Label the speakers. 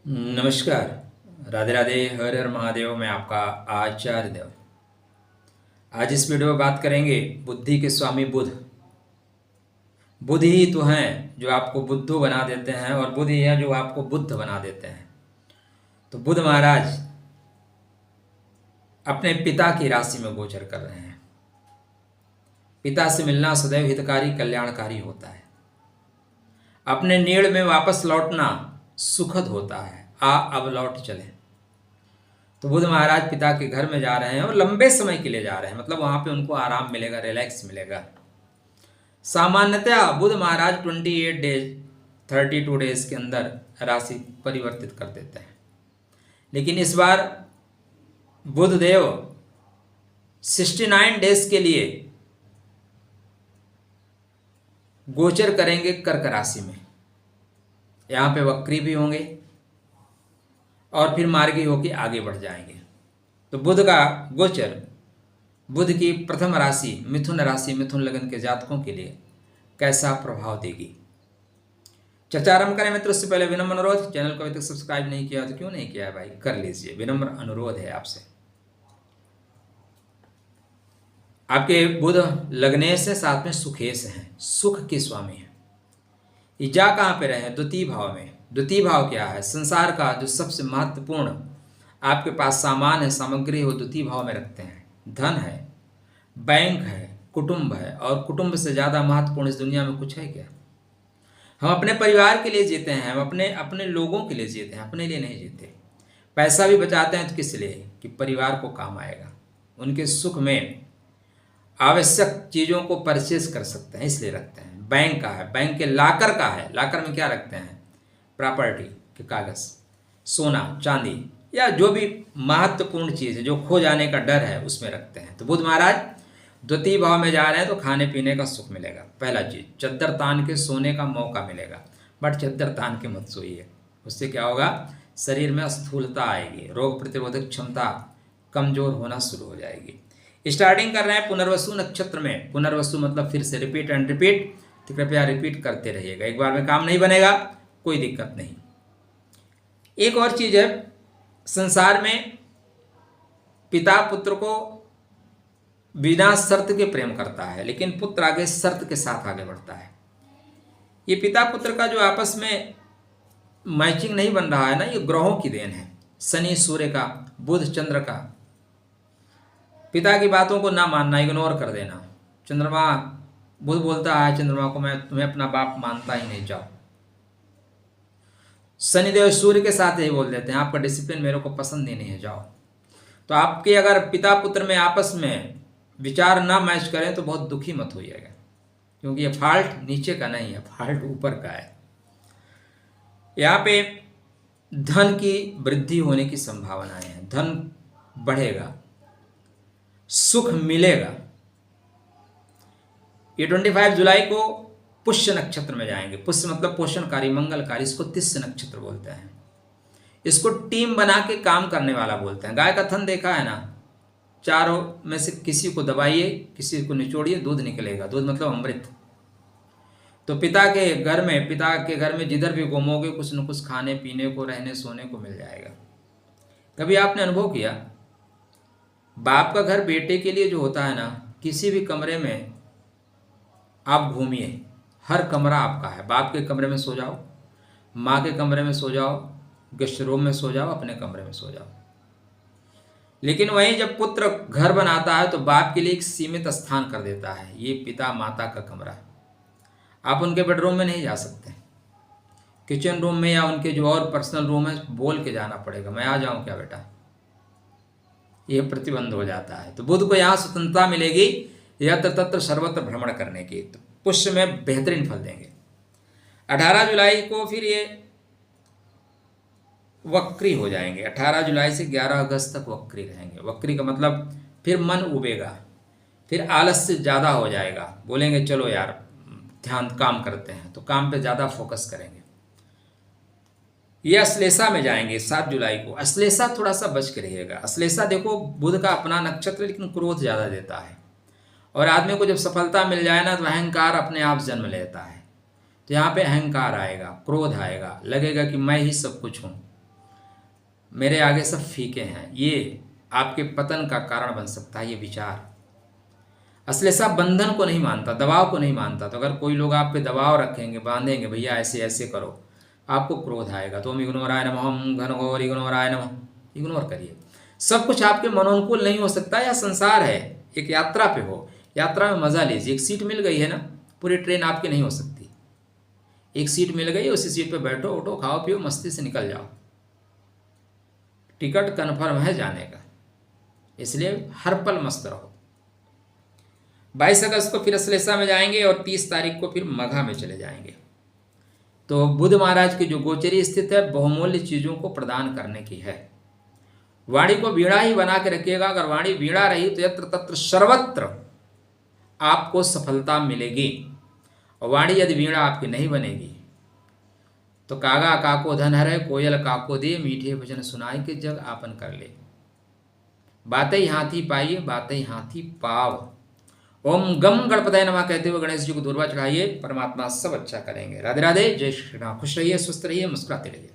Speaker 1: नमस्कार। राधे राधे, हर हर महादेव। मैं आपका आचार्य देव। आज इस वीडियो में बात करेंगे बुद्धि के स्वामी बुध। बुध ही तो हैं जो आपको बुद्धू बना देते हैं और बुध ही है जो आपको बुद्ध बना देते हैं। तो बुध महाराज अपने पिता की राशि में गोचर कर रहे हैं। पिता से मिलना सदैव हितकारी कल्याणकारी होता है। अपने नीड़ में वापस लौटना सुखद होता है। अब लौट चले। तो बुध महाराज पिता के घर में जा रहे हैं और लंबे समय के लिए जा रहे हैं, मतलब वहां पे उनको आराम मिलेगा, रिलैक्स मिलेगा। सामान्यतः बुध महाराज 28 डेज 32 डेज के अंदर राशि परिवर्तित कर देते हैं, लेकिन इस बार बुध देव 69 डेज के लिए गोचर करेंगे कर्क राशि में। यहाँ पे वक्री भी होंगे और फिर मार्गी होकर आगे बढ़ जाएंगे। तो बुध का गोचर बुध की प्रथम राशि मिथुन राशि, मिथुन लगन के जातकों के लिए कैसा प्रभाव देगी, चर्चा आरंभ करें। मित्रों, उससे पहले विनम्र अनुरोध, चैनल को अभी तक सब्सक्राइब नहीं किया तो क्यों नहीं किया है भाई, कर लीजिए, विनम्र अनुरोध है आपसे। आपके बुध लगने से साथ में सुखेश हैं, सुख के स्वामी हैं। ये जा कहाँ पे रहे? द्वितीय भाव में। द्वितीय भाव क्या है? संसार का जो सबसे महत्वपूर्ण आपके पास सामान है, सामग्री है, वो द्वितीय भाव में रखते हैं। धन है, बैंक है, कुटुंब है, और कुटुंब से ज़्यादा महत्वपूर्ण इस दुनिया में कुछ है क्या? हम अपने परिवार के लिए जीते हैं, हम अपने अपने लोगों के लिए जीते हैं, अपने लिए नहीं जीते। पैसा भी बचाते हैं तो किस लिए? कि परिवार को काम आएगा, उनके सुख में आवश्यक चीज़ों को परचेज कर सकते हैं, इसलिए रखते हैं। बैंक का है, बैंक के लाकर का है, लाकर में क्या रखते हैं? प्रॉपर्टी के कागज, सोना चांदी, या जो भी महत्वपूर्ण चीज़ है जो खो जाने का डर है उसमें रखते हैं। तो बुध महाराज द्वितीय भाव में जा रहे हैं तो खाने पीने का सुख मिलेगा। पहला चीज, चद्दर तान के सोने का मौका मिलेगा, बट चद्दर तान के मत सोइए, उससे क्या होगा? शरीर में स्थूलता आएगी, रोग प्रतिरोधक क्षमता कमजोर होना शुरू हो जाएगी। स्टार्टिंग कर रहे हैं पुनर्वसु नक्षत्र में। पुनर्वसु मतलब फिर से रिपीट एंड रिपीट, तो कृपया रिपीट करते रहिएगा। एक बार में काम नहीं बनेगा, कोई दिक्कत नहीं। एक और चीज है, संसार में पिता पुत्र को बिना शर्त के प्रेम करता है, लेकिन पुत्र आगे शर्त के साथ आगे बढ़ता है। ये पिता पुत्र का जो आपस में मैचिंग नहीं बन रहा है ना, ये ग्रहों की देन है। शनि सूर्य का, बुध चंद्र का। पिता की बातों को ना मानना, इग्नोर कर देना। चंद्रमा, बुध बोलता है चंद्रमा को, मैं तुम्हें अपना बाप मानता ही नहीं, जाओ। शनिदेव सूर्य के साथ यही बोल देते हैं, आपका डिसिप्लिन मेरे को पसंद ही नहीं है, जाओ। तो आपके अगर पिता पुत्र में आपस में विचार ना मैच करें तो बहुत दुखी मत होइएगा, क्योंकि ये फॉल्ट नीचे का नहीं है, फॉल्ट ऊपर का है। यहाँ पे धन की वृद्धि होने की संभावनाएं हैं, धन बढ़ेगा, सुख मिलेगा। ये 25 जुलाई को पुष्य नक्षत्र में जाएंगे। पुष्य मतलब पोषणकारी, मंगलकारी, इसको तिस्य नक्षत्र बोलते हैं। इसको टीम बना के काम करने वाला बोलते हैं। गाय का थन देखा है ना, चारों में से किसी को दबाइए, किसी को निचोड़िए, दूध निकलेगा। दूध मतलब अमृत। तो पिता के घर में जिधर भी घूमोगे कुछ न कुछ खाने पीने को, रहने सोने को मिल जाएगा। कभी आपने अनुभव किया, बाप का घर बेटे के लिए जो होता है ना, किसी भी कमरे में आप घूमिए, हर कमरा आपका है। बाप के कमरे में सो जाओ, माँ के कमरे में सो जाओ, गेस्ट रूम में सो जाओ, अपने कमरे में सो जाओ। लेकिन वहीं जब पुत्र घर बनाता है तो बाप के लिए एक सीमित स्थान कर देता है, ये पिता माता का कमरा। आप उनके बेडरूम में नहीं जा सकते, किचन रूम में या उनके जो और पर्सनल रूम है बोल के जाना पड़ेगा, मैं आ जाऊं क्या बेटा, यह प्रतिबंध हो जाता है। तो बुध को यहाँ स्वतंत्रता मिलेगी यत्र तत्र सर्वत्र भ्रमण करने की। तो पुष्य में बेहतरीन फल देंगे। 18 जुलाई को फिर ये वक्री हो जाएंगे। 18 जुलाई से 11 अगस्त तक वक्री रहेंगे। वक्री का मतलब फिर मन उबेगा, फिर आलस्य ज़्यादा हो जाएगा, बोलेंगे चलो यार ध्यान काम करते हैं, तो काम पे ज़्यादा फोकस करेंगे। ये अश्लेषा में जाएंगे 7 जुलाई को। अश्लेषा थोड़ा सा बच के रहिएगा। अश्लेषा देखो बुध का अपना नक्षत्र, लेकिन क्रोध ज़्यादा देता है, और आदमी को जब सफलता मिल जाए ना तो अहंकार अपने आप जन्म लेता है। तो यहाँ पे अहंकार आएगा, क्रोध आएगा, लगेगा कि मैं ही सब कुछ हूँ। मेरे आगे सब फीके हैं, ये आपके पतन का कारण बन सकता है। ये विचार अश्लेषा बंधन को नहीं मानता, दबाव को नहीं मानता। तो अगर कोई लोग आप पे दबाव रखेंगे, बांधेंगे, भैया ऐसे ऐसे करो, आपको क्रोध आएगा। तो हम इग्नोराय नमः, हम घनघोर इग्नोराय नमः, इग्नोर करिए। सब कुछ आपके मनोनुकूल नहीं हो सकता। या संसार है, एक यात्रा पे हो, यात्रा में मजा लीजिए। एक सीट मिल गई है ना, पूरी ट्रेन आपकी नहीं हो सकती। एक सीट मिल गई, उसी सीट पे बैठो, उठो, खाओ पियो, मस्ती से निकल जाओ। टिकट कन्फर्म है जाने का, इसलिए हर पल मस्त रहो। 22 अगस्त को फिर अश्लेषा में जाएंगे और 30 तारीख को फिर मघा में चले जाएंगे। तो बुध महाराज की जो गोचरी स्थित है, बहुमूल्य चीजों को प्रदान करने की है। वाणी को वीणा ही बना के रखिएगा। अगर वाणी वीणा रही तो यत्र तत्र सर्वत्र आपको सफलता मिलेगी। और वाणी यदि वीणा आपकी नहीं बनेगी तो कागा काको धन हरै, कोयल काको दे, मीठे वचन सुनाई के जग आपन कर ले। बातें ही हाथी पाइए, बातें ही हाथी पाव। ओम गम गणपतये नमः कहते हुए गणेश जी को दूर्वा चढ़ाइए, परमात्मा सब अच्छा करेंगे। राधे राधे, जय श्री राम। खुश रहिए, स्वस्थ रहिए, मुस्कुराते रहिए।